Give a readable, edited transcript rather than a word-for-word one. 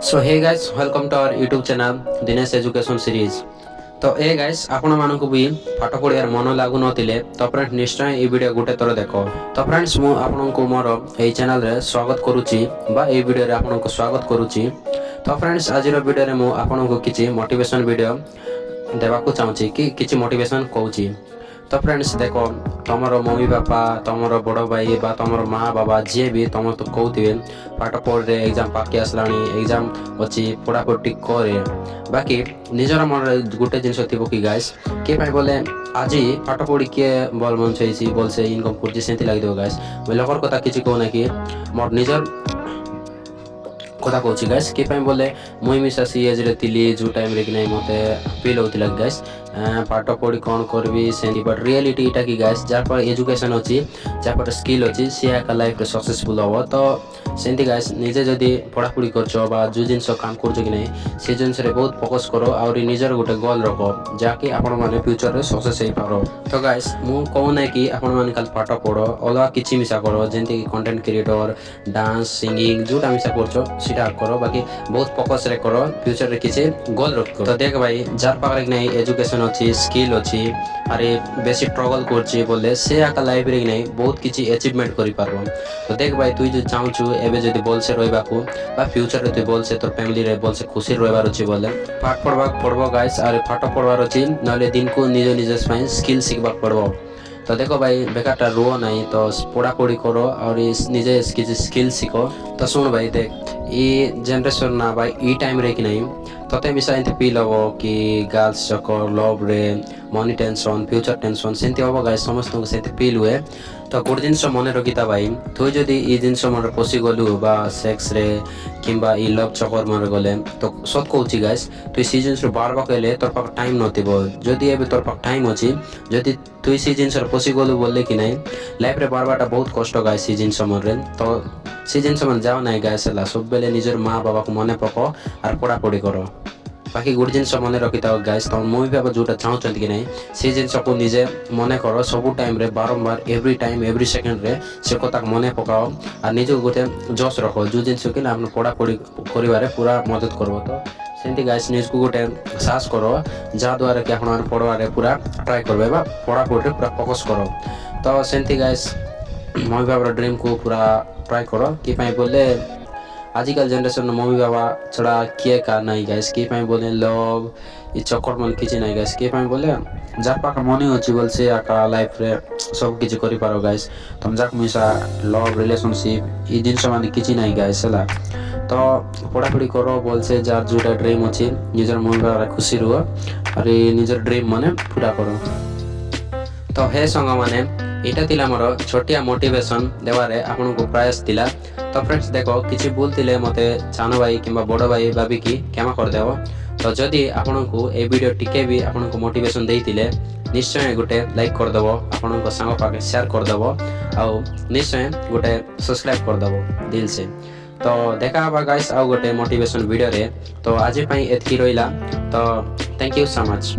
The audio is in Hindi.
So hey guys welcome to our YouTube channel Dinesh education series. तो ए गाइस आपण मानक भी पाठ पढ़ियार मन लागु नथिले तो फ्रेंड्स निश्चय ए वीडियो गुटे थर देखो। तो फ्रेंड्स मु आपन को मोर ए चैनल रे स्वागत करूची बा ए वीडियो रे आपन को स्वागत करूची। तो फ्रेंड्स आज रो वीडियो रे मु आपन को किछि मोटिवेशन वीडियो देबा को चाहूची कि किछि मोटिवेशन कहूची। तो फ्रेंड्स देखो तुमर मम्मी बापा तुमर बड़ भाई बा तुमर माँ बाबा जी भी तुम तो कहते पाठ पढ़ रे एग्जाम पाके आसलानी एग्जाम अच्छी पढ़ापढ़ी करे बाकी निजर मन गोटे जिनस थी कि गाइस के बोले आज पाठ पढ़ी किए बल मन छेसी बोल से इनकम कर लगे गाइस लोकर कथा किसी कहना कि मोर निजर कथा कहूँ गाइस के बोले मुई मिसा सी एज रे थिली जो टाइम रे कि नहीं मते फील होतिला गाइस पाठ पढ़ी कौन करबी से बट रियलिटी इटा कि गाइस जार पर एजुकेशन अछि जार पर स्किल अछि से का लाइफ रे सक्सेसफुल हो तो सेंती गाइस निजे जदी पढ़ापढ़ी करछो बा जो जिनस काम करछो कि नहीं से जिनस रे बहुत फोकस करो और निजर गोटे गोल रखो जाके आपण माने फ्यूचर रे सक्सेस हे पारो। तो गाइस मु कहू नै कि आपण माने काल पाठ पढ़ो अलगा किछि मिसा करो जेंति कि कंटेंट क्रिएटर डांस सिंगिंग जोटा मिसा करछो सीटा करो बाकी बहुत फोकस रे करो फ्यूचर रे किछि गोल रखो। तो देख भाई जार पाखरे कि नहीं एजुकेशन अच्छी स्किल अच्छी अरे बेसी स्ट्रगल करछी बोले से आका लाइफ रे नहीं बहुत किछि अचीवमेंट करि पारबो। तो देख भाई तू जो चाहूछु एबे जदी बोल से रहबाकू बा फ्यूचर रे तू बोल से तोर फैमिली रे बोल से खुशी रहबार अछि बोले पाठ पढ़बो गाइस अरे पाठ पढ़बार अछि नले दिन को निज निज स्पाइन स्किल सिखबा पड़बो। तो देखो भाई बेकारटा रो नहीं तो पढ़ापढ़ी करो और निजे किसी स्किल सीखो। तो सुन भाई देख ये जनरेशन ना भाई ई टाइम रे कि नहीं तते मिसा एंते फील हो कि गर्ल्स चक्कर लव रे मनी टेंशन फ्यूचर टेंशन सेंती हम गाइस समस्त को सेंती फील हुए। तो गोटे जिनस मन रखिता भाई तु जदि ई जिनस मन पशि गलु बा सेक्स रे किंबा ई लव चक्कर मन गले तो सत कहूची गाइस तु सी जिनस बार बार कहले तोर पाक टाइम नथिबो जदि एबे तोर पाक टाइम अछि जदि तु सी जिनस पशि गलु बोलले कि नहीं लाइफ रे बार बारटा बहुत कष्ट गाइस सी जिनस मन रे तो सी जिनस मन जाओ नहीं गाइस ला सब बेले निजर माँ बाबा को मने पको और पढ़ापढ़ी करो बाकी गोटे जिनस मन रखी था गाइस तुम मम्मी बाबा जोटा चाहते कि नहीं से जिनस को निजे मन कर सब टाइम रे बारंबार एवरी टाइम एवरी सेकेंड रे से कथा मन पकाओ और निज गोटे जोश रख जो जिनस कि आप पढ़ापढ़ी कर पूरा मदद करब। तो सेमती गाइस निज को गोटे साहस करो जहाद्वारा कि आप पढ़वारे पूरा ट्राए करेंगे पढ़ापढ़ी पूरा फोकस करो। तो सेमती गाइस मम्मी बाबा ड्रीम को पूरा ट्राए करो कि बोले आजिकल जनरेशन मम्मी बाबा छड़ा किए का नहीं गाइस कि बोले लव ये चक्कर मन किसी नहीं गाइस कि बोले जार पाक मनी अच्छी बोल से आका लाइफ रे सब किसी करि पारो गाइस तुम जाक मिसा लव रिलेशनशिप ये जिनस माने किसी नहीं गाइस हला। तो पढ़ापढ़ी करो बोल से जार जोटा ड्रीम अच्छी निजर मम्मी बाबा खुशी रुह और निजर ड्रीम माने पूरा करो। तो हे संग माने एटा थिला मोर छोटिया मोटिवेशन देवारे आपन को प्रयास थिला। तो फ्रेंड्स देखो किसी भूल थिले मते सानो भाई किंबा बड़ भाई भाभी की क्षमा कर देबो। तो जदि आपन को ए वीडियो टिके भी आपन को मोटिवेशन देइथिले निश्चय गोटे लाइक कर देबो आपन को संग पाके शेयर कर देबो और निश्चय गोटे सब्सक्राइब कर देबो दिल से। तो देखा बा गाइस आ गोटे मोटिवेशन वीडियो रे। तो आज पई एतकी रहिला। तो थैंक यू सो मच।